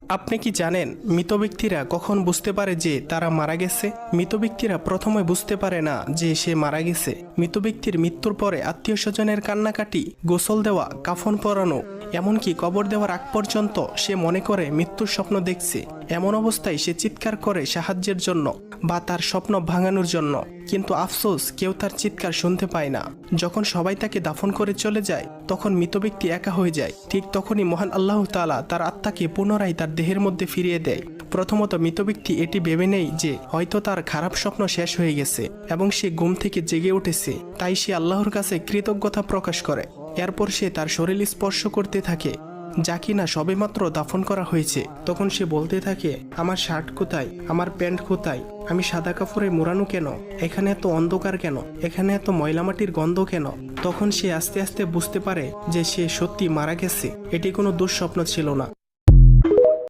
আপনি কি জানেন মৃত ব্যক্তিরা কখন বুঝতে পারে যে তারা মারা গেছে? মৃত ব্যক্তিরা প্রথমে বুঝতে পারে না যে সে মারা গেছে। মৃত ব্যক্তির মৃত্যুর পরে আত্মীয় স্বজনের কান্নাকাটি, গোসল দেওয়া, কাফন পরানো, এমনকি কবর দেওয়ার আগ পর্যন্ত সে মনে করে মৃত্যুর স্বপ্ন দেখছে। এমন অবস্থায় সে চিৎকার করে সাহায্যের জন্য বা তার স্বপ্ন ভাঙানোর জন্য, কিন্তু আফসোস কেউ তার চিৎকার শুনতে পায় না। যখন সবাই তাকে দাফন করে চলে যায় তখন মৃত ব্যক্তি একা হয়ে যায়। ঠিক তখনই মহান আল্লাহ তাআলা তার আত্মাকে পুনরায় তার দেহের মধ্যে ফিরিয়ে দেয়। প্রথমত মৃত ব্যক্তি এটি ভেবে নেয় যে হয়তো তার খারাপ স্বপ্ন শেষ হয়ে গেছে এবং সে ঘুম থেকে জেগে উঠেছে, তাই সে আল্লাহর কাছে কৃতজ্ঞতা প্রকাশ করে। এরপর সে তার শরীর স্পর্শ করতে থাকে যা কিনা সবেমাত্র দাফন করা হয়েছে। তখন সে বলতে থাকে, আমার শার্ট কোথায়, আমার প্যান্ট কোথায়, আমি সাদা কাপড়ে মোড়ানো কেন, এখানে এত অন্ধকার কেন, এখানে এত ময়লামাটির গন্ধ কেন? তখন সে আস্তে আস্তে বুঝতে পারে যে সে সত্যি মারা গেছে, এটি কোনো দুঃস্বপ্ন ছিল না।